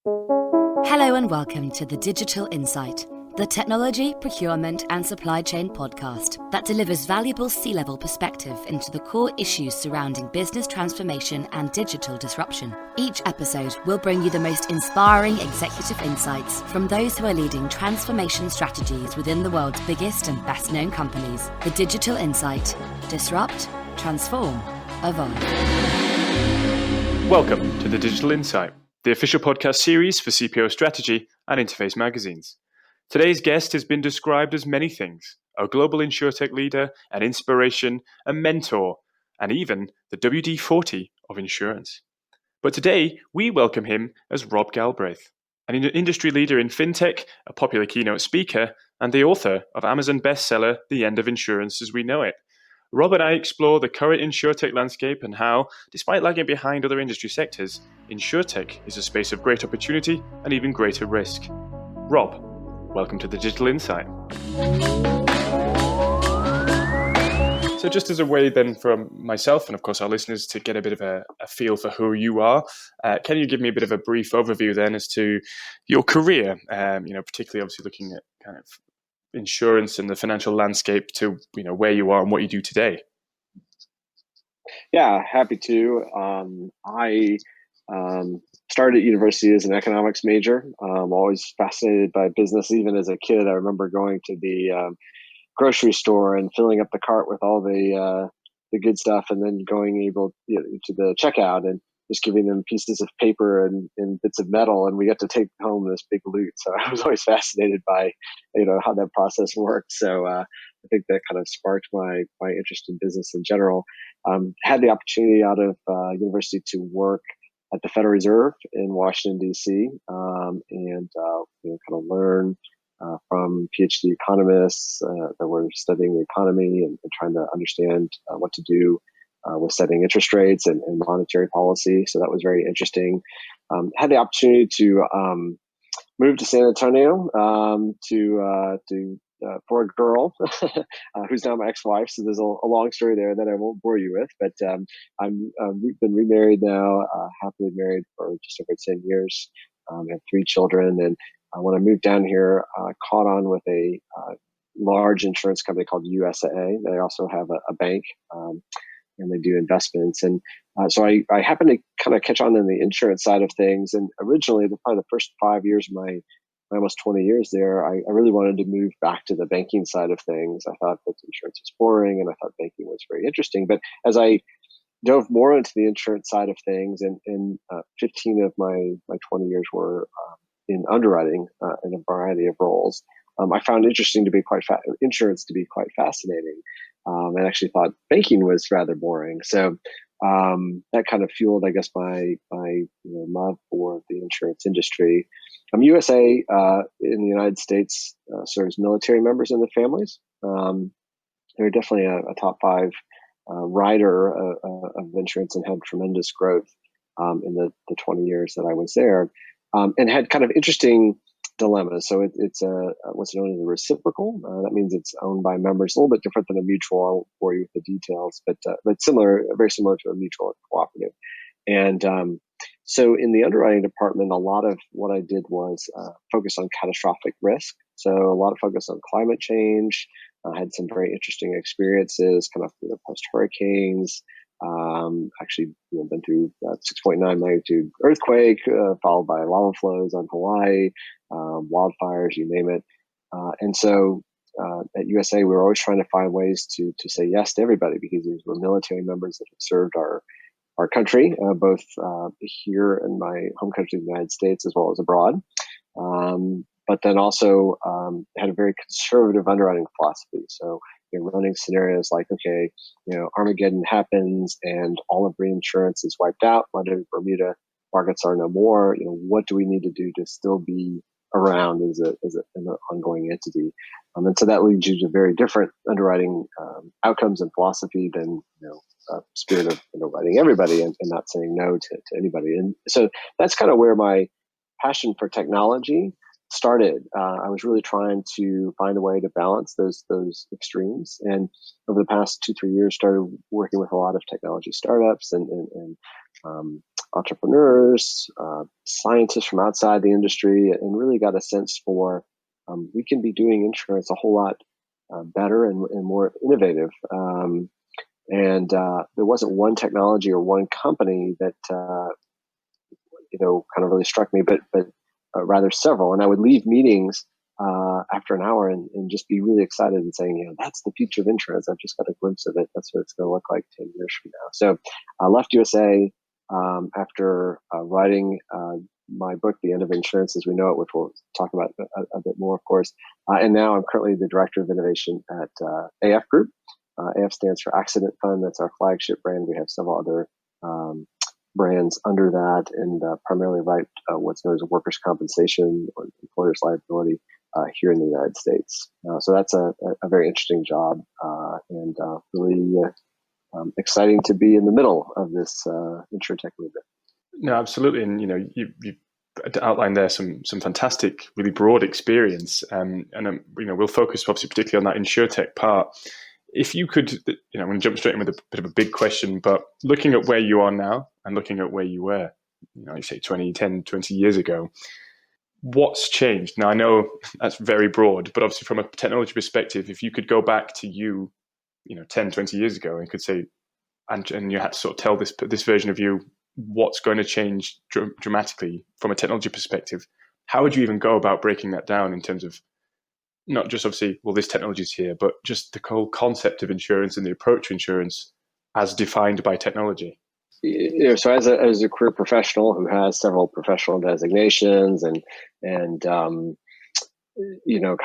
Hello and welcome to the Digital Insight, the technology, procurement and supply chain podcast that delivers valuable C-level perspective into the core issues surrounding business transformation and digital disruption. Each episode will bring you the most inspiring executive insights from those who are leading transformation strategies within the world's biggest and best-known companies. The Digital Insight. Disrupt, transform, evolve. Welcome to the Digital Insight, the official podcast series for CPO Strategy and Interface magazines. Today's guest has been described as many things: a global insuretech leader, an inspiration, a mentor, and even the WD-40 of insurance. But today, we welcome him as Rob Galbraith, an industry leader in fintech, a popular keynote speaker, and the author of Amazon bestseller, The End of Insurance as We Know It. Rob and I explore the current insuretech landscape and how, despite lagging behind other industry sectors, insuretech is a space of great opportunity and even greater risk. Rob, welcome to the Digital Insight. So just as a way then from myself and of course our listeners to get a bit of a feel for who you are, can you give me a bit of a brief overview then as to your career, particularly obviously looking at kind of insurance and the financial landscape to where you are and what you do today? Yeah, happy to. I started at university as an economics major. Always fascinated by business. Even as a kid, I remember going to the grocery store and filling up the cart with all the good stuff, and then going to the checkout and just giving them pieces of paper and bits of metal, and we got to take home this big loot. So I was always fascinated by, how that process worked. So I think that kind of sparked my interest in business in general. Had the opportunity out of university to work at the Federal Reserve in Washington, D.C., and kind of learn from PhD economists that were studying the economy and trying to understand what to do with setting interest rates and monetary policy. So that was very interesting. Had the opportunity to move to San Antonio for a girl who's now my ex-wife. So there's a long story there that I won't bore you with. But we've been remarried now, happily married for just over 10 years. Have 3 children. And when I moved down here, caught on with a large insurance company called USA. They also have a bank. And they do investments. And so I happened to kind of catch on in the insurance side of things. And originally, probably the first 5 years of my almost 20 years there, I really wanted to move back to the banking side of things. I thought that insurance was boring, and I thought banking was very interesting. But as I dove more into the insurance side of things, and 15 of my 20 years were in underwriting in a variety of roles, I found insurance to be quite fascinating. And actually thought banking was rather boring. So that kind of fueled, I guess, my love for the insurance industry. USA in the United States serves military members and their families. They're definitely a top 5 rider of insurance and had tremendous growth in the 20 years that I was there, and had kind of interesting dilemma. So it's what's known as a reciprocal. That means it's owned by members, a little bit different than a mutual. I won't bore you with the details, but similar, very similar to a mutual cooperative. And so in the underwriting department, a lot of what I did was focus on catastrophic risk. So a lot of focus on climate change. I had some very interesting experiences, kind of post hurricanes. Actually, been through 6.9 magnitude earthquake, followed by lava flows on Hawaii, wildfires, you name it. And so at USA, we were always trying to find ways to say yes to everybody, because these were military members that had served our country, both here in my home country, the United States, as well as abroad. But then also had a very conservative underwriting philosophy. So running scenarios like, okay, Armageddon happens and all of reinsurance is wiped out. London, Bermuda markets are no more. What do we need to do to still be around as an ongoing entity? And so that leads you to very different underwriting outcomes and philosophy than spirit of underwriting everybody and not saying no to anybody. And so that's kind of where my passion for technology started. I was really trying to find a way to balance those extremes, and over the past 2-3 years, started working with a lot of technology startups and entrepreneurs, scientists from outside the industry, and really got a sense for we can be doing insurance a whole lot better and more innovative. And there wasn't one technology or one company that kind of really struck me, but rather several. And I would leave meetings after an hour and just be really excited and saying, that's the future of insurance. I've just got a glimpse of it. That's what it's going to look like 10 years from now. So I left USA after writing my book, The End of Insurance as We Know It, which we'll talk about a bit more, of course. And now I'm currently the Director of Innovation at AF Group. AF stands for Accident Fund. That's our flagship brand. We have several other brands under that, and primarily write what's known as workers' compensation or employer's liability here in the United States. So that's a very interesting job and really exciting to be in the middle of this insuretech movement. No, absolutely. And, you outlined there some fantastic, really broad experience. And we'll focus obviously particularly on that insuretech part. If you could, I'm going to jump straight in with a bit of a big question, but looking at where you are now and looking at where you were, you say 20 years ago, what's changed? Now, I know that's very broad, but obviously from a technology perspective, if you could go back to 10, 20 years ago and could say, and you had to sort of tell this version of you what's going to change dramatically from a technology perspective, how would you even go about breaking that down in terms of not just obviously, this technology is here, but just the whole concept of insurance and the approach to insurance as defined by technology? So as a career professional who has several professional designations and kind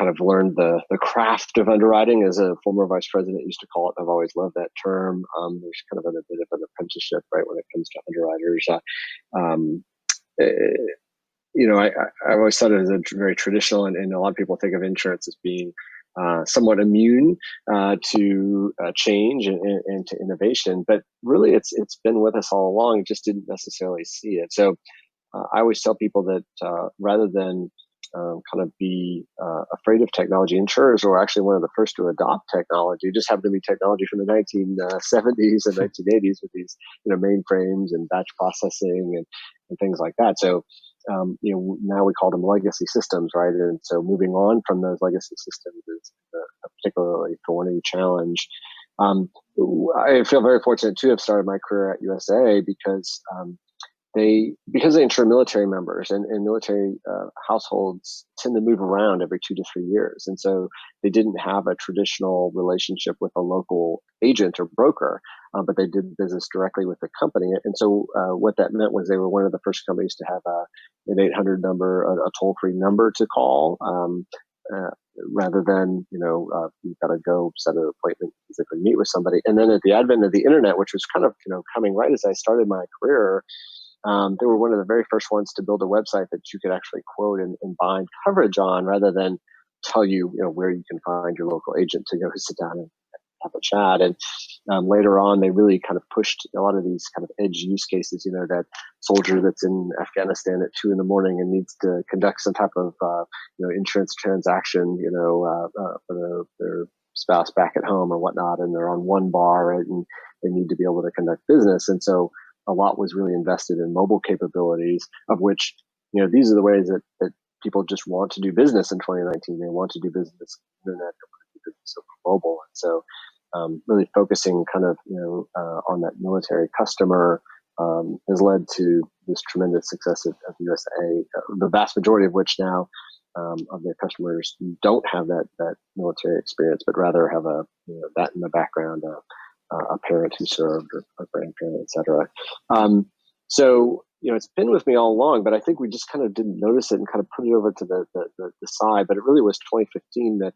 of learned the craft of underwriting, as a former vice president used to call it. I've always loved that term. There's kind of a bit of an apprenticeship, right, when it comes to underwriters. I always thought it was a very traditional, and a lot of people think of insurance as being somewhat immune to change and to innovation. But really, it's been with us all along. Just didn't necessarily see it. So I always tell people that rather than kind of be afraid of technology, insurers were actually one of the first to adopt technology. It just happened to be technology from the 1970s and 1980s with these mainframes and batch processing and things like that. So now we call them legacy systems, right? And so moving on from those legacy systems is a particularly thorny challenge. I feel very fortunate to have started my career at USA because they insure military members, and military households tend to move around every 2 to 3 years. And so they didn't have a traditional relationship with a local agent or broker, but they did business directly with the company. And so what that meant was they were one of the first companies to have an 800 number, a toll-free number to call, rather than, you've got to go set an appointment, physically meet with somebody. And then at the advent of the internet, which was kind of, coming right as I started my career, they were one of the very first ones to build a website that you could actually quote and bind coverage on, rather than tell you, where you can find your local agent to go sit down and have a chat. And later on, they really kind of pushed a lot of these kind of edge use cases. That soldier that's in Afghanistan at 2 a.m. and needs to conduct some type of insurance transaction, for their spouse back at home or whatnot, and they're on one bar, right, and they need to be able to conduct business. And so a lot was really invested in mobile capabilities, of which, these are the ways that people just want to do business in 2019. They want to do business on the internet, they want to do business over mobile. And so really focusing kind of, on that military customer has led to this tremendous success of USA, the vast majority of which now of their customers don't have that military experience, but rather have that in the background, a parent who served, or a grandparent, et cetera. So, it's been with me all along, but I think we just kind of didn't notice it and kind of put it over to the side. But it really was 2015 that,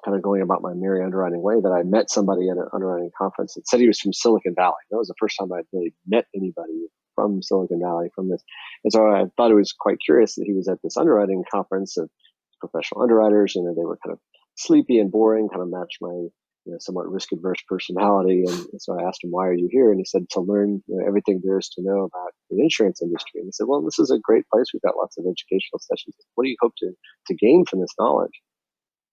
kind of going about my merry underwriting way, that I met somebody at an underwriting conference that said he was from Silicon Valley. That was the first time I'd really met anybody from Silicon Valley from this. And so I thought it was quite curious that he was at this underwriting conference of professional underwriters, and they were kind of sleepy and boring, kind of matched my somewhat risk-averse personality. And so I asked him, "Why are you here?" And he said, "To learn everything there is to know about the insurance industry." And he said, "Well, this is a great place. We've got lots of educational sessions. What do you hope to gain from this knowledge?"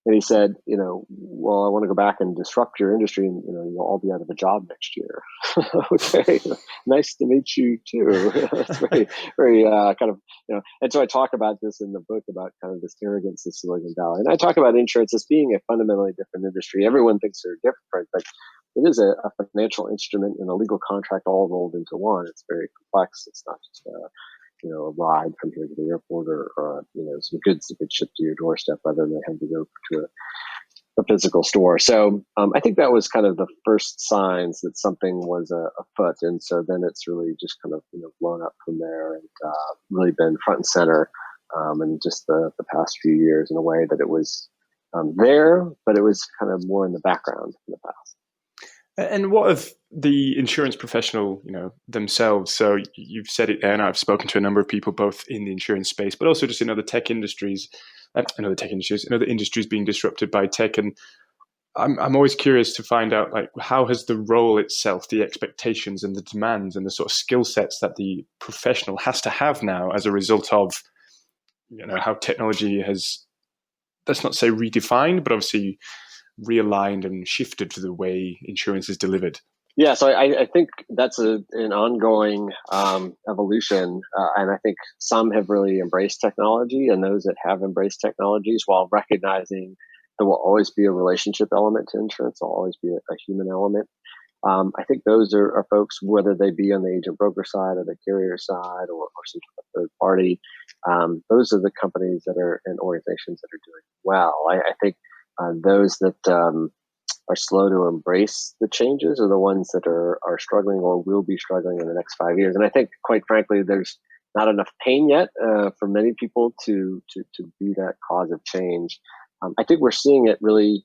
And he said, well, I want to go back and disrupt your industry, and you'll all be out of a job next year. Okay, nice to meet you too. It's very, very kind of, And so I talk about this in the book about kind of this arrogance of Silicon Valley, and I talk about insurance as being a fundamentally different industry. Everyone thinks they're different, but it is a financial instrument and a legal contract all rolled into one. It's very complex. It's not just a ride from here to the airport or some goods that get shipped to your doorstep rather than having to go to a physical store. So I think that was kind of the first signs that something was afoot. And so then it's really just kind of blown up from there and really been front and center in just the past few years in a way that it was there, but it was kind of more in the background in the past. And what of the insurance professional, themselves? So you've said it there, and I've spoken to a number of people, both in the insurance space, but also just in other tech industries, and other industries being disrupted by tech. And I'm always curious to find out, like, how has the role itself, the expectations and the demands and the sort of skill sets that the professional has to have now as a result of, how technology has, let's not say redefined, but obviously realigned and shifted to the way insurance is delivered? Yeah, so I think that's an ongoing evolution, and I think some have really embraced technology, and those that have embraced technologies, while recognizing there will always be a relationship element to insurance, there'll always be a human element. I think those are folks, whether they be on the agent broker side or the carrier side or some third party. Those are the companies that are and organizations that are doing well. I think those that are slow to embrace the changes are the ones that are struggling or will be struggling in the next 5 years. And I think, quite frankly, there's not enough pain yet for many people to be that cause of change. I think we're seeing it really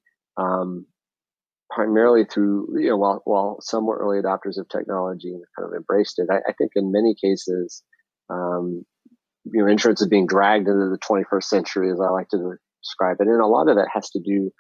primarily through, while some were early adopters of technology and kind of embraced it, I think in many cases, insurance is being dragged into the 21st century, as I like to describe it. And a lot of that has to do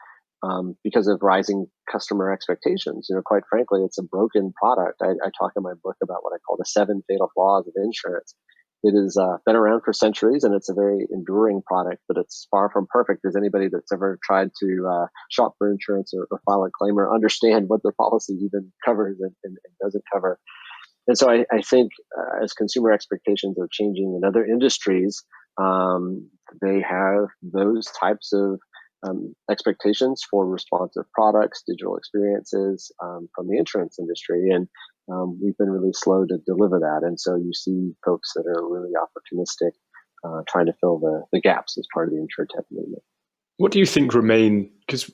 because of rising customer expectations. Quite frankly, it's a broken product. I talk in my book about what I call the 7 fatal flaws of insurance. It has been around for centuries, and it's a very enduring product, but it's far from perfect. As anybody that's ever tried to shop for insurance or file a claim or understand what their policy even covers and doesn't cover. And so I think as consumer expectations are changing in other industries, they have those types of expectations for responsive products, digital experiences from the insurance industry. And we've been really slow to deliver that. And so you see folks that are really opportunistic, trying to fill the gaps as part of the insuretech movement. What do you think remain? Because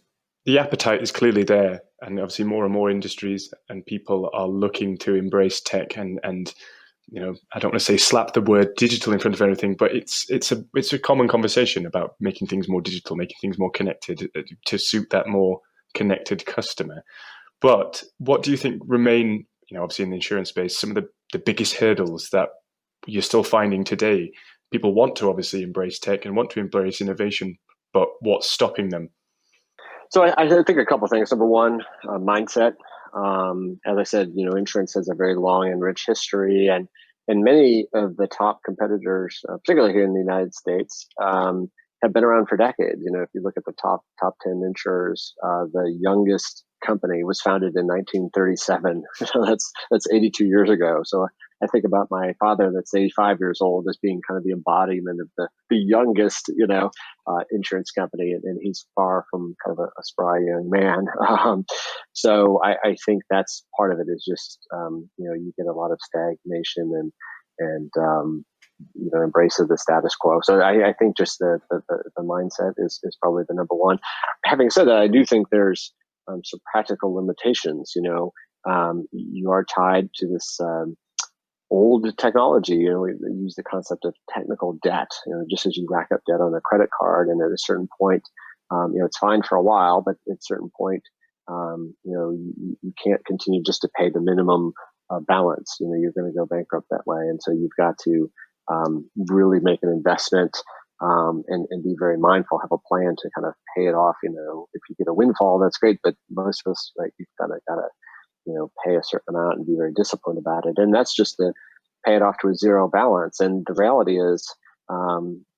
the appetite is clearly there, and obviously more and more industries and people are looking to embrace tech and I don't want to say slap the word digital in front of everything, but it's a common conversation about making things more digital, making things more connected to suit that more connected customer. But what do you think remain, obviously in the insurance space, some of the biggest hurdles that you're still finding today? People want to obviously embrace tech and want to embrace innovation, but what's stopping them? So I think a couple of things. Number one, mindset. As I said, insurance has a very long and rich history, and many of the top competitors, particularly here in the United States, have been around for decades. If you look at the top 10 insurers, the youngest company was founded in 1937. That's 82 years ago. So I think about my father that's 85 years old as being kind of the embodiment of the youngest, insurance company. And he's far from kind of a spry young man. So I think that's part of it is just, you get a lot of stagnation and embrace of the status quo. So I think just the mindset is probably the number one. Having said that, I do think there's some practical limitations. You are tied to this old technology. We use the concept of technical debt. Just as you rack up debt on a credit card, and at a certain point, it's fine for a while, but at a certain point, you can't continue just to pay the minimum balance. You're going to go bankrupt that way, and so you've got to really make an investment and be very mindful. Have a plan to kind of pay it off. If you get a windfall, that's great, but most of us, right, you've got to pay a certain amount and be very disciplined about it. And that's just to pay it off to a zero balance. And the reality is,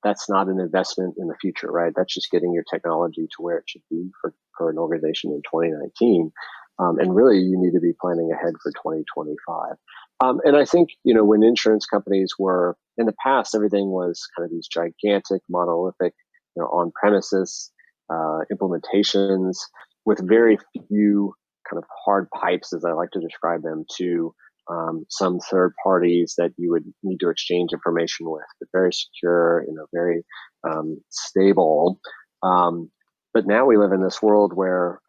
that's not an investment in the future, right? That's just getting your technology to where it should be for an organization in 2019. And really, you need to be planning ahead for 2025. And I think, when insurance companies were in the past, everything was kind of these gigantic, monolithic, on-premises implementations with very few kind of hard pipes, as I like to describe them, to some third parties that you would need to exchange information with, but very secure, very stable. But now we live in this world where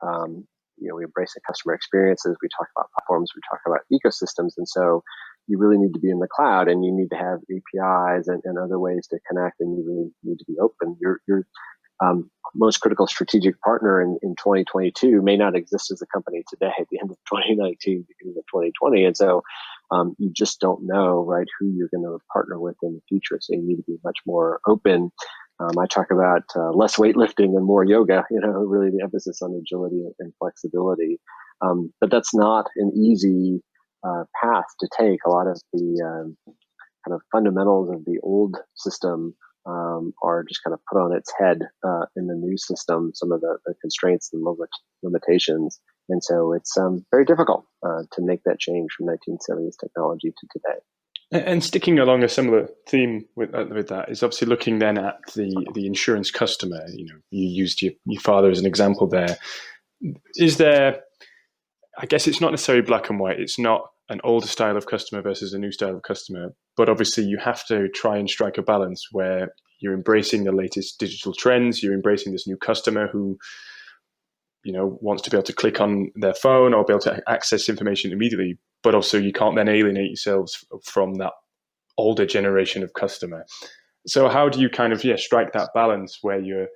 we embrace the customer experiences. We talk about platforms. We talk about ecosystems. And so you really need to be in the cloud, and you need to have APIs and other ways to connect, and you really need to be open. Your most critical strategic partner in 2022 may not exist as a company today at the end of 2019, beginning of 2020. And so you just don't know, right, who you're going to partner with in the future. So you need to be much more open. I talk about less weightlifting and more yoga, really the emphasis on agility and flexibility. But that's not an easy path to take. A lot of the kind of fundamentals of the old system are just kind of put on its head in the new system, some of the constraints and limitations. And so it's very difficult to make that change from 1970s technology to today. And sticking along a similar theme with that is obviously looking then at the insurance customer. You used your father as an example there. Is there, I guess it's not necessarily black and white. It's not an older style of customer versus a new style of customer. But obviously you have to try and strike a balance where you're embracing the latest digital trends. You're embracing this new customer who, wants to be able to click on their phone or be able to access information immediately. But also you can't then alienate yourselves from that older generation of customer. So how do you kind of strike that balance where you're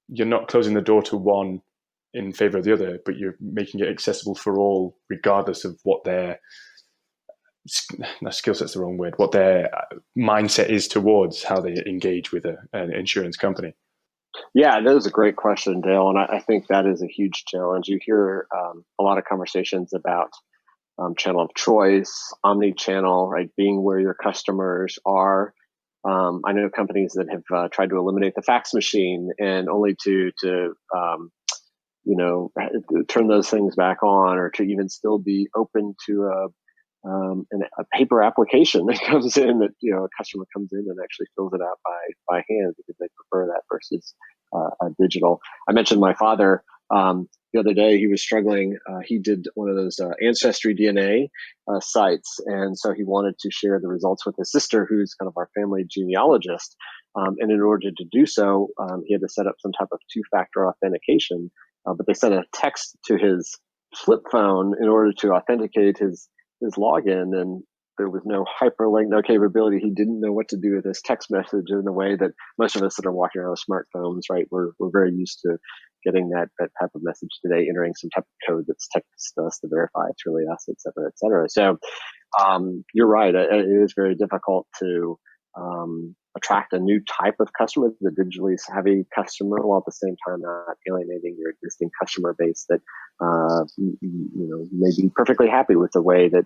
not closing the door to one in favor of the other, but you're making it accessible for all, regardless of what their skill set's the wrong word, what their mindset is towards how they engage with an insurance company? Yeah, that is a great question, Dale. And I think that is a huge challenge. You hear a lot of conversations about channel of choice, omni-channel, right? Being where your customers are. I know companies that have tried to eliminate the fax machine and only to turn those things back on, or to even still be open to a paper application that comes in, that a customer comes in and actually fills it out by hand because they prefer that versus digital. I mentioned my father. The other day, he was struggling. He did one of those Ancestry DNA sites, and so he wanted to share the results with his sister, who's kind of our family genealogist. And in order to do so, he had to set up some type of two-factor authentication. But they sent a text to his flip phone in order to authenticate his login, and there was no hyperlink, no capability. He didn't know what to do with this text message in a way that most of us that are walking around with smartphones, right, we're very used to getting that type of message today, entering some type of code that's text us to verify it's really us, et cetera, et cetera. So you're right. It is very difficult to attract a new type of customer, the digitally savvy customer, while at the same time not alienating your existing customer base that may be perfectly happy with the way that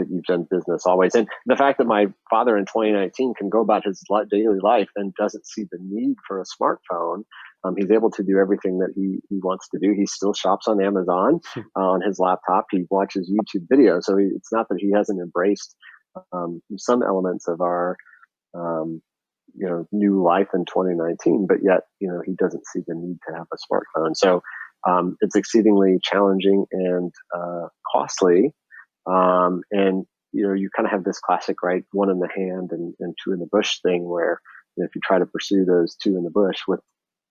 you've done business always. And the fact that my father in 2019 can go about his daily life and doesn't see the need for a smartphone. He's able to do everything that he wants to do. He still shops on Amazon on his laptop. He watches YouTube videos. So it's not that he hasn't embraced some elements of our new life in 2019, but yet he doesn't see the need to have a smartphone. So it's exceedingly challenging and costly. And you kind of have this classic, right, one in the hand and two in the bush thing, where if you try to pursue those two in the bush with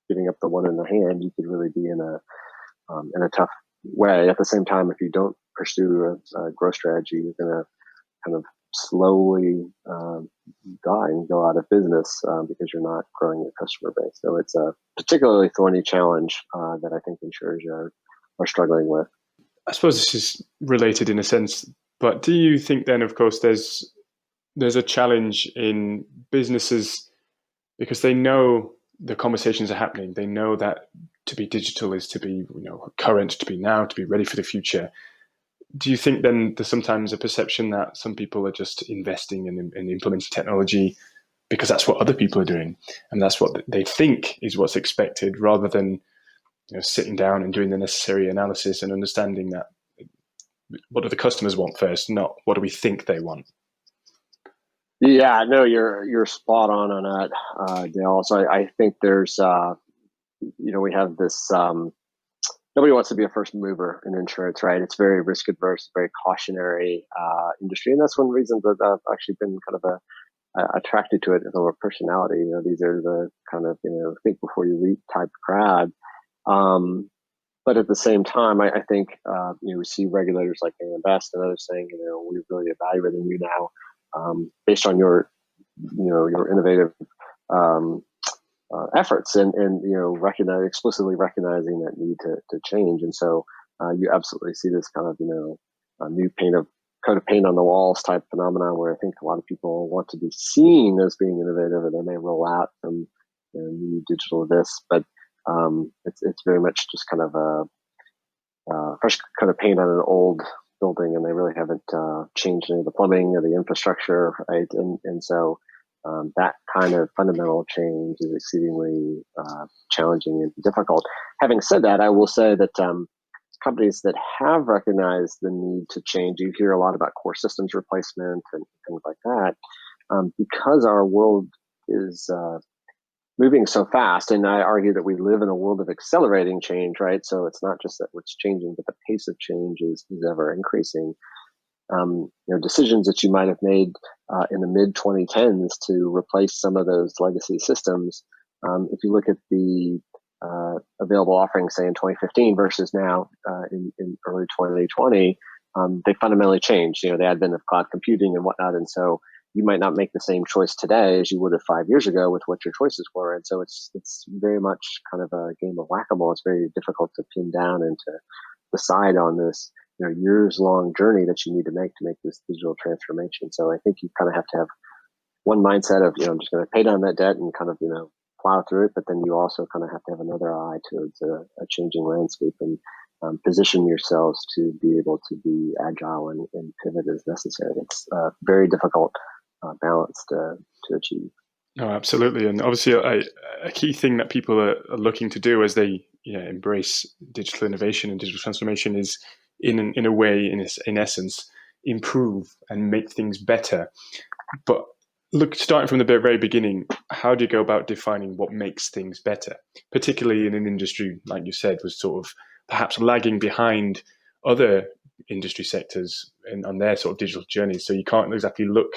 giving up the one in the hand, you could really be in a tough way. At the same time, if you don't pursue a growth strategy, you're going to kind of slowly die and go out of business because you're not growing your customer base. So it's a particularly thorny challenge that I think insurers are struggling with. I suppose this is related in a sense, but do you think then, of course, there's a challenge in businesses because they know the conversations are happening. They know that to be digital is to be current, to be now, to be ready for the future. Do you think then there's sometimes a perception that some people are just investing in implementing technology because that's what other people are doing and that's what they think is what's expected, rather than sitting down and doing the necessary analysis and understanding that what do the customers want first, not what do we think they want? Yeah, no, you're spot on that, Dale. So I think there's we have this. Nobody wants to be a first mover in insurance, right? It's very risk adverse, very cautionary industry, and that's one reason that I've actually been kind of attracted to it as a personality. These are the kind of think before you leap type crowd. But at the same time, I think we see regulators like AM Best and others saying, we're really evaluating you now based on your innovative efforts and explicitly recognizing that need to change. And so you absolutely see this kind of a new coat of paint on the walls type phenomenon, where I think a lot of people want to be seen as being innovative, and they may roll out some new digital this, but it's very much just kind of a fresh coat of paint on an old building, and they really haven't changed any of the plumbing or the infrastructure, right? And so that kind of fundamental change is exceedingly challenging and difficult. Having said that, I will say that companies that have recognized the need to change, you hear a lot about core systems replacement and things like that, because our world is moving so fast, and I argue that we live in a world of accelerating change, right? So it's not just that what's changing, but the pace of change is ever increasing. Decisions that you might have made in the mid 2010s to replace some of those legacy systems, if you look at the available offerings, say in 2015 versus now in early 2020, they fundamentally changed. The advent of cloud computing and whatnot, and so you might not make the same choice today as you would have 5 years ago with what your choices were. And so it's very much kind of a game of whack-a-mole. It's very difficult to pin down and to decide on this years-long journey that you need to make this digital transformation. So I think you kind of have to have one mindset of, I'm just going to pay down that debt and kind of, plow through it. But then you also kind of have to have another eye towards a changing landscape and position yourselves to be able to be agile and pivot as necessary. It's very difficult balance to achieve. No, absolutely. And obviously a key thing that people are looking to do as they embrace digital innovation and digital transformation is in a way, in essence, improve and make things better. But look, starting from the very beginning, how do you go about defining what makes things better, particularly in an industry, like you said, was sort of perhaps lagging behind other industry sectors on their sort of digital journeys? So you can't exactly look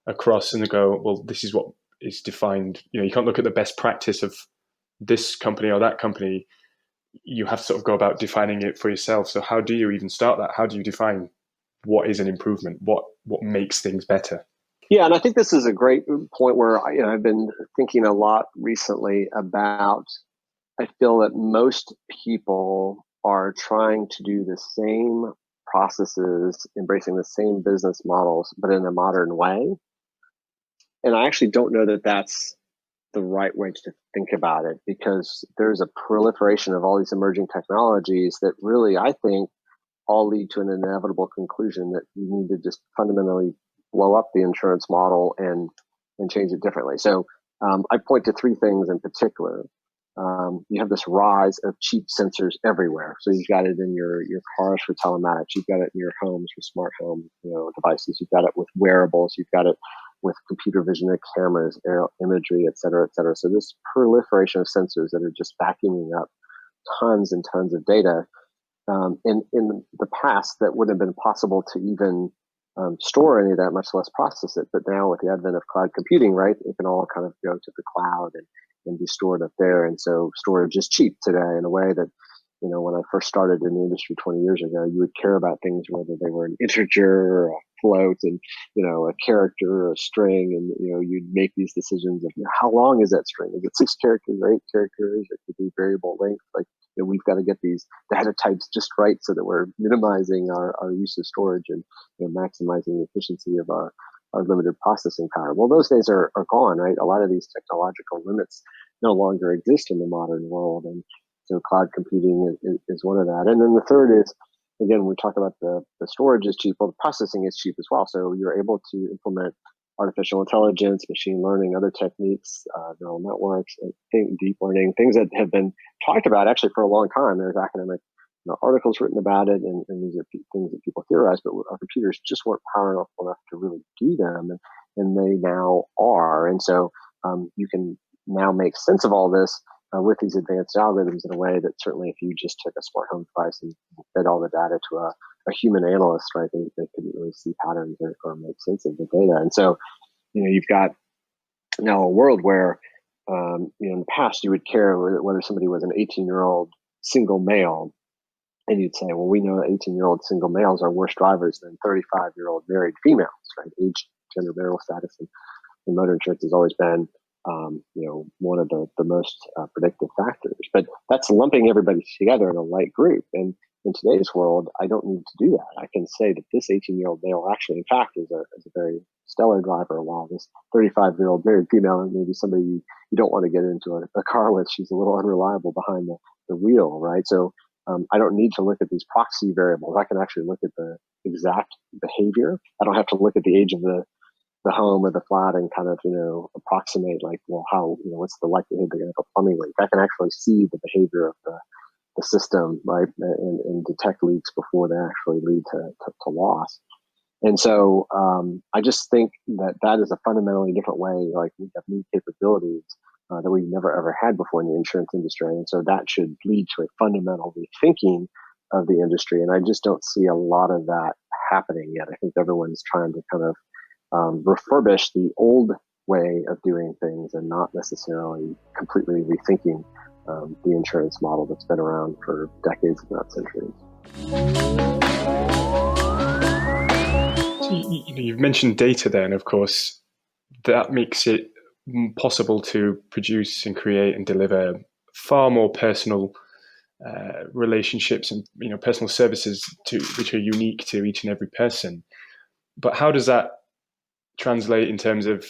across and go, well, this is what is defined. You can't look at the best practice of this company or that company. You have to sort of go about defining it for yourself. So how do you even start that? How do you define what is an improvement? What makes things better? Yeah, and I think this is a great point where I've been thinking a lot recently about, I feel that most people are trying to do the same processes, embracing the same business models, but in a modern way. And I actually don't know that that's the right way to think about it, because there's a proliferation of all these emerging technologies that really, I think, all lead to an inevitable conclusion that you need to just fundamentally blow up the insurance model and change it differently. So I point to three things in particular. You have this rise of cheap sensors everywhere. So you've got it in your cars for telematics. You've got it in your homes for smart home devices. You've got it with wearables. You've got it with computer vision cameras, aerial imagery, et cetera, et cetera. So this proliferation of sensors that are just vacuuming up tons and tons of data. In the past, that wouldn't have been possible to even store any of that, much less process it. But now with the advent of cloud computing, right, it can all kind of go to the cloud and be stored up there. And so storage is cheap today in a way that, when I first started in the industry 20 years ago, you would care about things whether they were an integer or a float and, a character or a string. And, you'd make these decisions of how long is that string? Is it 6 characters or 8 characters? It could be variable length. Like, we've got to get these data types just right so that we're minimizing our use of storage and maximizing the efficiency of our limited processing power. Well, those days are gone, right? A lot of these technological limits no longer exist in the modern world. And so cloud computing is one of that. And then the third is again, we talk about the storage is cheap. Well, the processing is cheap as well. So you're able to implement artificial intelligence, machine learning, other techniques, neural networks, and deep learning, things that have been talked about actually for a long time. There's academic articles written about it, and these are things that people theorize, but our computers just weren't powerful enough to really do them, and they now are. And so you can now make sense of all this with these advanced algorithms in a way that certainly if you just took a smart home device and fed all the data to a human analyst, right, they couldn't really see patterns or make sense of the data. And so, you've got now a world where, in the past you would care whether somebody was an 18-year-old single male, and you'd say, well, we know that 18-year-old single males are worse drivers than 35-year-old married females, right? Age, gender, marital status, and motor insurance has always been, one of the most predictive factors. But that's lumping everybody together in a light group. And in today's world, I don't need to do that. I can say that this 18-year-old male actually, in fact, is a very stellar driver, while this 35-year-old married female maybe somebody you don't want to get into a car with. She's a little unreliable behind the wheel, right? So I don't need to look at these proxy variables. I can actually look at the exact behavior. I don't have to look at the age of the home or the flat and kind of, approximate like, well, how, what's the likelihood they're going to have a plumbing leak? I can actually see the behavior of the system, right, and detect leaks before they actually lead to loss. And so I just think that is a fundamentally different way. Like, we have new capabilities that we've never ever had before in the insurance industry. And so that should lead to a fundamental rethinking of the industry. And I just don't see a lot of that happening yet. I think everyone's trying to kind of refurbish the old way of doing things and not necessarily completely rethinking the insurance model that's been around for decades, if not centuries. So you've mentioned data there, and of course, that makes it possible to produce and create and deliver far more personal relationships and personal services which are unique to each and every person. But how does that translate in terms of,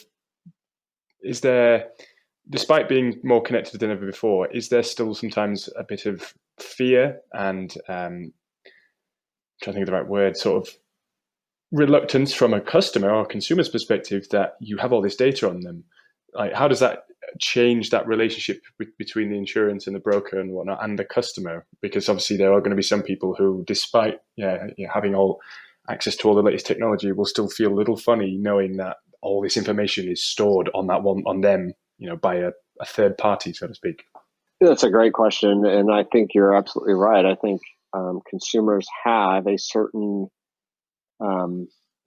is there, despite being more connected than ever before, is there still sometimes a bit of fear and trying to think of the right word, sort of reluctance from a customer or consumer's perspective that you have all this data on them? Like, how does that change that relationship between the insurance and the broker and whatnot and the customer? Because obviously there are going to be some people who, despite having all access to all the latest technology, will still feel a little funny knowing that all this information is stored on them, by a third party, so to speak. That's a great question, and I think you're absolutely right. I think consumers have a certain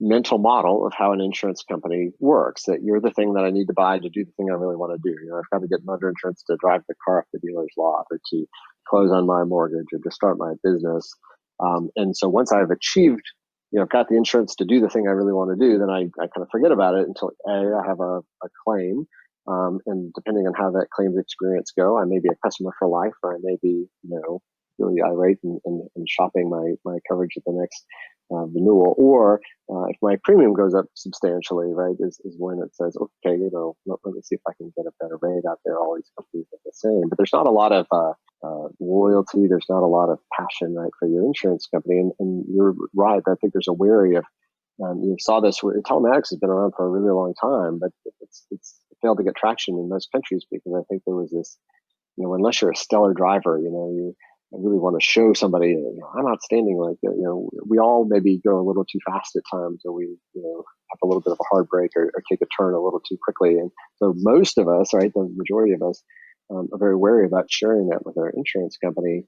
mental model of how an insurance company works, that you're the thing that I need to buy to do the thing I really want to do. I've got to get motor insurance to drive the car off the dealer's lot, or to close on my mortgage, or to start my business. And so once I've achieved, got the insurance to do the thing I really want to do, then I kind of forget about it until I have a claim. And depending on how that claims experience go, I may be a customer for life, or I may be, really irate and shopping my coverage at the next renewal. Or if my premium goes up substantially, right, is when it says, okay, let me see if I can get a better rate out there. All these companies are the same, but there's not a lot of loyalty. There's not a lot of passion, right, for your insurance company. And you're right. I think there's a worry of, you saw this where telematics has been around for a really long time, but it's failed to get traction in most countries because I think there was this, unless you're a stellar driver, you really want to show somebody, I'm outstanding. Like, we all maybe go a little too fast at times, or we, have a little bit of a hard break, or take a turn a little too quickly. And so most of us, right, the majority of us, are very wary about sharing that with our insurance company.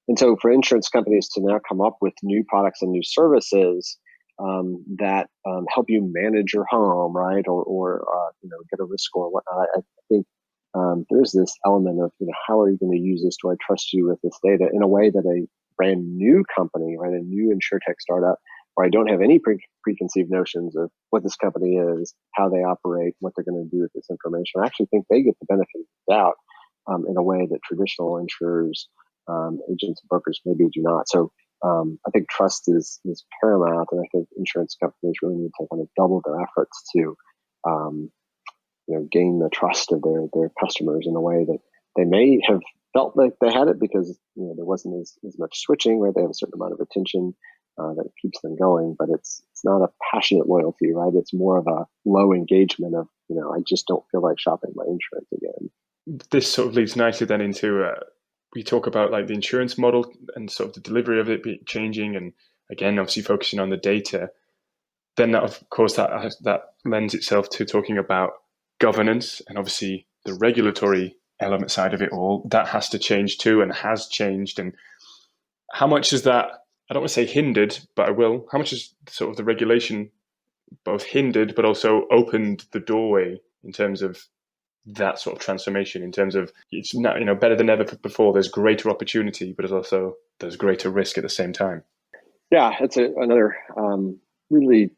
And so for insurance companies to now come up with new products and new services that help you manage your home, right, or get a risk score, whatnot, I think there's this element of, how are you going to use this? Do I trust you with this data in a way that a brand new company, right, a new insuretech startup, where I don't have any preconceived notions of what this company is, how they operate, what they're going to do with this information. I actually think they get the benefit of the doubt in a way that traditional insurers, agents, and brokers maybe do not. So I think trust is paramount, and I think insurance companies really need to kind of double their efforts to gain the trust of their customers in a way that they may have felt like they had it because there wasn't as much switching, right? They have a certain amount of retention that keeps them going, but it's not a passionate loyalty, right? It's more of a low engagement of I just don't feel like shopping my insurance again. This sort of leads nicely then into we talk about like the insurance model and sort of the delivery of it changing, and again, obviously focusing on the data. Then that, of course, that lends itself to talking about governance and obviously the regulatory element side of it all. That has to change too, and has changed. And how much is that? I don't want to say hindered, but I will. How much is sort of the regulation both hindered, but also opened the doorway in terms of that sort of transformation? In terms of it's not, better than ever before. There's greater opportunity, but there's greater risk at the same time. Yeah, it's another really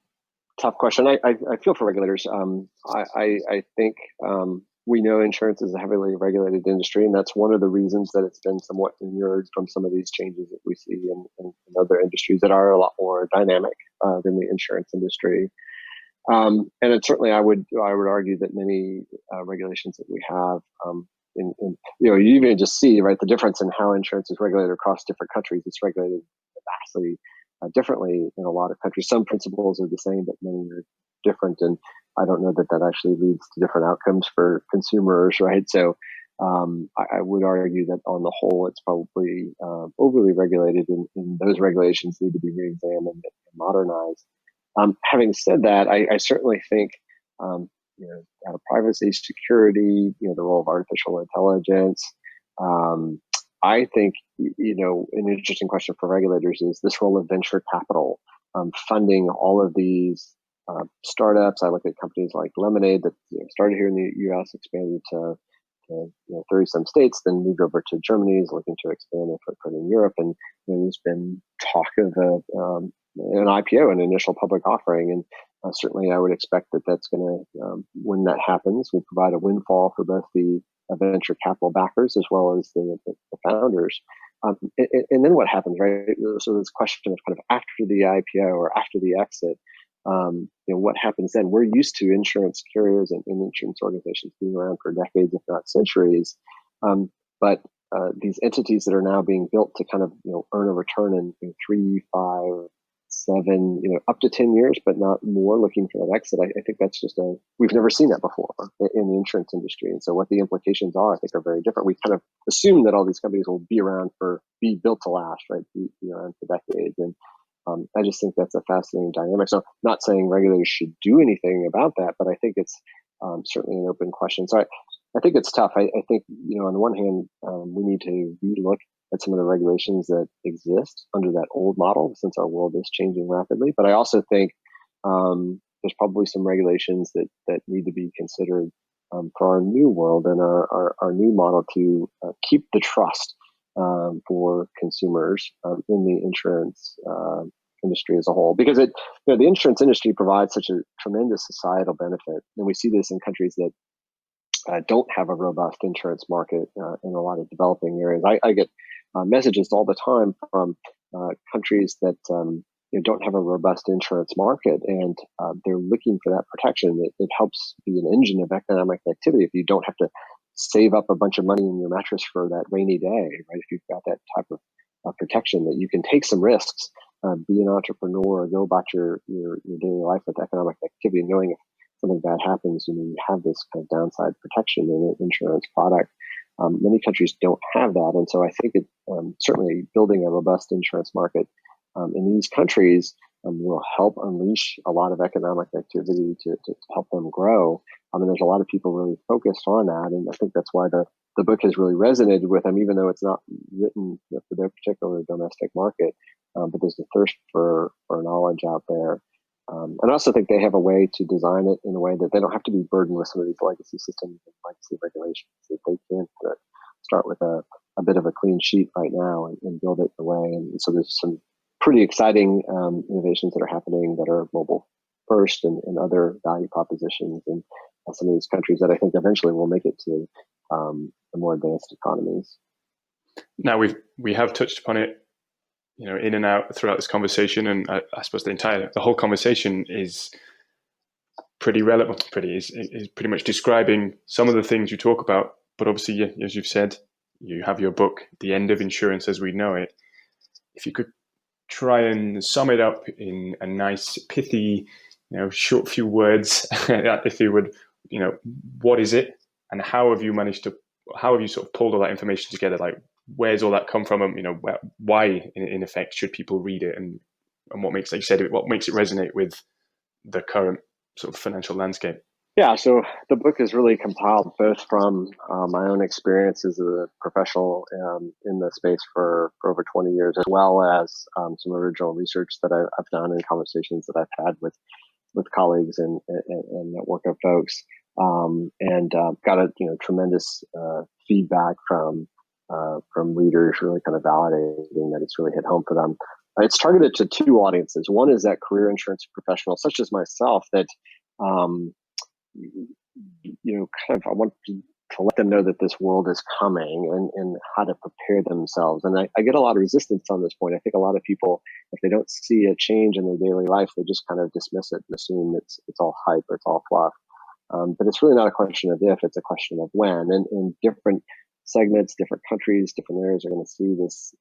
tough question. I feel for regulators. I think we know insurance is a heavily regulated industry, and that's one of the reasons that it's been somewhat inured from some of these changes that we see in other industries that are a lot more dynamic than the insurance industry. And it certainly, I would argue that many regulations that we have, you even just see, right, the difference in how insurance is regulated across different countries. It's regulated vastly differently in a lot of countries. Some principles are the same, but many are different. And I don't know that actually leads to different outcomes for consumers, right? So I would argue that on the whole, it's probably overly regulated, and those regulations need to be re-examined and modernized. Having said that, I certainly think data privacy, security, the role of artificial intelligence. I think an interesting question for regulators is this role of venture capital, funding all of these startups. I look at companies like Lemonade that started here in the U.S., expanded to 30 some states, then moved over to Germany, is looking to expand their footprint in Europe, and there's been talk of an IPO, an initial public offering, and certainly I would expect that that's going to, when that happens, will provide a windfall for both the venture capital backers as well as the founders. And then what happens, right? So this question of kind of after the IPO or after the exit, what happens then? We're used to insurance carriers and insurance organizations being around for decades, if not centuries. But these entities that are now being built to kind of earn a return in 3, 5, 7, up to 10 years, but not more, looking for that exit. I think that's just we've never seen that before in the insurance industry. And so what the implications are, I think, are very different. We kind of assume that all these companies will be built to last, right? Be around for decades. And I just think that's a fascinating dynamic. So not saying regulators should do anything about that, but I think it's certainly an open question. So I think it's tough. I think, on the one hand, we need to relook at some of the regulations that exist under that old model, since our world is changing rapidly. But I also think there's probably some regulations that need to be considered for our new world and our new model to keep the trust for consumers in the insurance industry as a whole. Because the insurance industry provides such a tremendous societal benefit, and we see this in countries that don't have a robust insurance market in a lot of developing areas. I get messages all the time from countries that don't have a robust insurance market, and they're looking for that protection. It helps be an engine of economic activity if you don't have to save up a bunch of money in your mattress for that rainy day, right? If you've got that type of protection, that you can take some risks, be an entrepreneur, go about your daily life with economic activity, knowing if something bad happens, you have this kind of downside protection in an insurance product. Many countries don't have that, and so I think certainly building a robust insurance market in these countries will help unleash a lot of economic activity to help them grow. There's a lot of people really focused on that, and I think that's why the book has really resonated with them, even though it's not written for their particular domestic market. But there's a thirst for knowledge out there. And I also think they have a way to design it in a way that they don't have to be burdened with some of these legacy systems and legacy regulations. That they can start with a bit of a clean sheet right now and build it the way. And so there's some pretty exciting innovations that are happening that are mobile first and other value propositions in some of these countries that I think eventually will make it to the more advanced economies. Now we have touched upon it, in and out throughout this conversation, and I suppose the whole conversation is pretty relevant. Is pretty much describing some of the things you talk about. But obviously, as you've said, You have your book, The End of Insurance as We Know It. If you could try and sum it up in a nice, pithy, short few words, if you would, what is it, and how have you sort of pulled all that information together? Like, where's all that come from? And, why, in effect, should people read it, and what makes, like you said, what makes it resonate with the current sort of financial landscape? Yeah, so the book is really compiled both from my own experience as a professional in the space for over 20 years, as well as some original research that I've done and conversations that I've had with colleagues and network of folks, and got a tremendous feedback from readers, really kind of validating that it's really hit home for them. It's targeted to two audiences. One is that career insurance professionals, such as myself, that kind of I want to let them know that this world is coming and how to prepare themselves. And I get a lot of resistance on this point. I think a lot of people, if they don't see a change in their daily life, they just kind of dismiss it and assume it's all hype or it's all fluff. But it's really not a question of if, it's a question of when. And in different segments, different countries, different areas are going to see this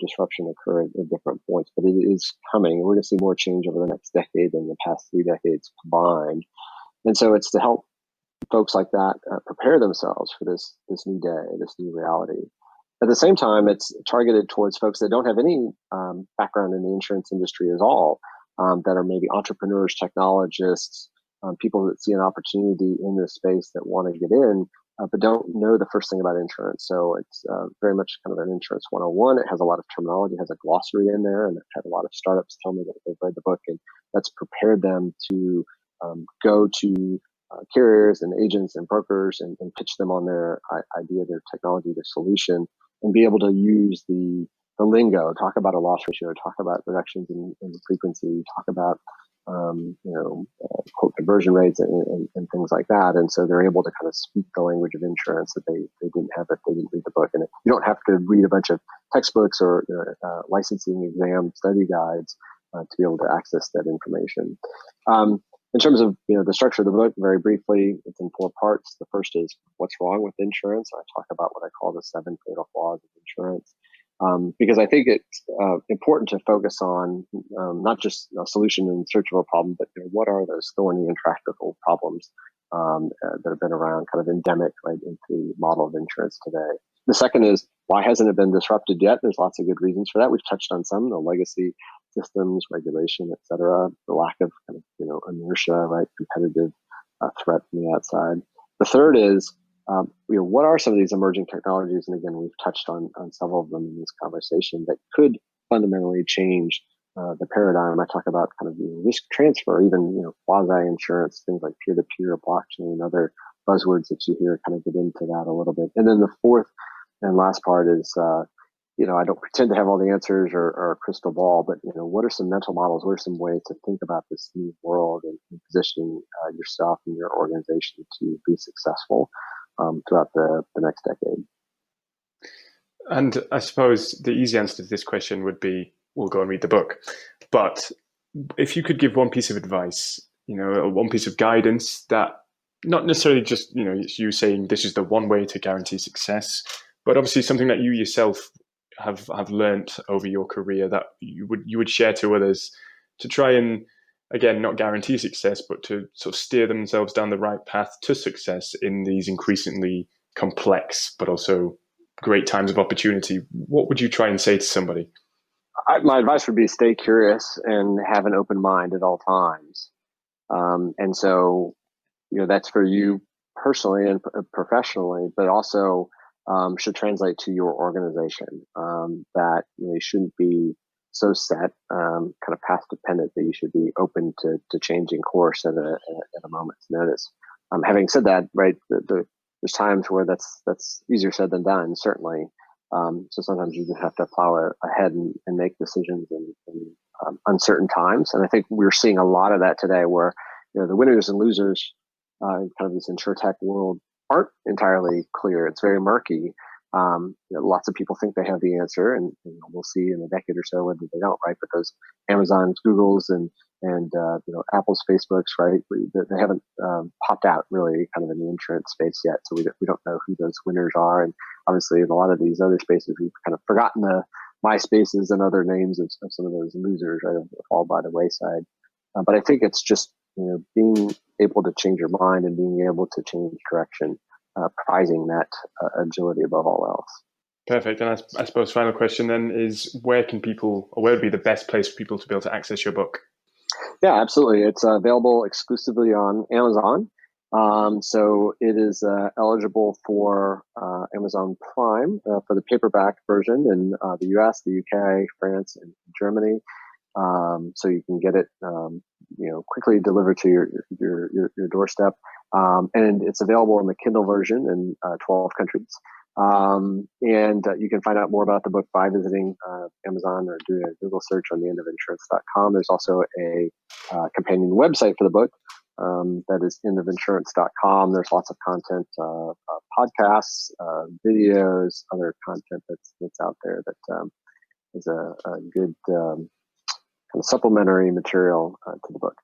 disruption occur at different points. But it is coming. We're going to see more change over the next decade than the past 3 decades combined. And so it's to help folks like that prepare themselves for this new day, this new reality. At the same time, it's targeted towards folks that don't have any background in the insurance industry at all, that are maybe entrepreneurs, technologists, people that see an opportunity in this space that want to get in, but don't know the first thing about insurance. So it's very much kind of an insurance 101. It has a lot of terminology, has a glossary in there, and I've had a lot of startups tell me that they've read the book, and that's prepared them to go to carriers and agents and brokers and pitch them on their idea, their technology, their solution, and be able to use the lingo, talk about a loss ratio, talk about reductions in frequency, talk about quote conversion rates and things like that. And so they're able to kind of speak the language of insurance that they didn't have if they didn't read the book. And you don't have to read a bunch of textbooks or licensing exam study guides to be able to access that information. In terms of the structure of the book, very briefly, it's in 4 parts. The first is what's wrong with insurance. I talk about what I call the 7 fatal flaws of insurance, because I think it's important to focus on not just a solution in search of a problem, but what are those thorny, intractable problems that have been around, kind of endemic, right, into the model of insurance today. The second is, why hasn't it been disrupted yet? There's lots of good reasons for that. We've touched on some, the legacy systems, regulation, et cetera, the lack of kind of, inertia, right, competitive threat from the outside. The third is, what are some of these emerging technologies? And again, we've touched on several of them in this conversation that could fundamentally change the paradigm. I talk about kind of risk transfer, even quasi insurance, things like peer-to-peer, blockchain, other buzzwords that you hear kind of get into that a little bit. And then the fourth and last part is, I don't pretend to have all the answers or a crystal ball, but what are some mental models? What are some ways to think about this new world and positioning yourself and your organization to be successful throughout the next decade? And I suppose the easy answer to this question would be, we'll go and read the book. But if you could give one piece of advice, one piece of guidance that not necessarily just, you saying this is the one way to guarantee success, but obviously something that you yourself have learnt over your career that you would share to others to try and, again, not guarantee success, but to sort of steer themselves down the right path to success in these increasingly complex but also great times of opportunity. What would you try and say to somebody? My advice would be stay curious and have an open mind at all times. And so, that's for you personally and professionally, but also should translate to your organization, that you shouldn't be so set, kind of path dependent, that you should be open to changing course at a moment's notice. Having said that, right, there's times where that's easier said than done, certainly. So sometimes you just have to plow ahead and make decisions in uncertain times. And I think we're seeing a lot of that today, where the winners and losers in kind of this insuretech world aren't entirely clear. It's very murky. Lots of people think they have the answer, and we'll see in a decade or so whether they don't, right? But those Amazons, Googles, and and Apple's, Facebook's, right? They haven't popped out really kind of in the insurance space yet, so we don't know who those winners are. And obviously, in a lot of these other spaces, we've kind of forgotten the MySpaces and other names of some of those losers, right? Have fall by the wayside. But I think it's just being able to change your mind and being able to change direction, prizing that agility above all else. Perfect. And I suppose final question then is, where would be the best place for people to be able to access your book? Yeah, absolutely. It's available exclusively on Amazon. So it is eligible for Amazon Prime for the paperback version in the US, the UK, France, and Germany. So you can get it, quickly delivered to your doorstep. And it's available in the Kindle version in 12 countries. And you can find out more about the book by visiting Amazon or doing a Google search on theendofinsurance.com. There's also a companion website for the book that is endofinsurance.com. There's lots of content, podcasts, videos, other content that's out there that is a good kind of supplementary material to the book.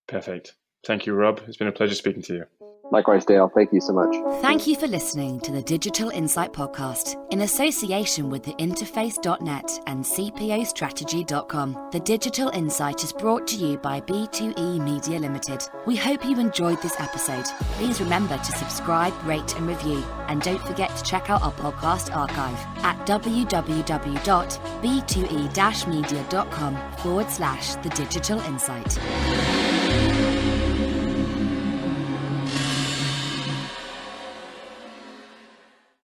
Perfect. Thank you, Rob. It's been a pleasure speaking to you. Likewise, Dale. Thank you so much. Thank you for listening to the Digital Insight Podcast in association with the Interface.net and CPOstrategy.com. The Digital Insight is brought to you by B2E Media Limited. We hope you enjoyed this episode. Please remember to subscribe, rate and review. And don't forget to check out our podcast archive at www.b2e-media.com/The Digital Insight.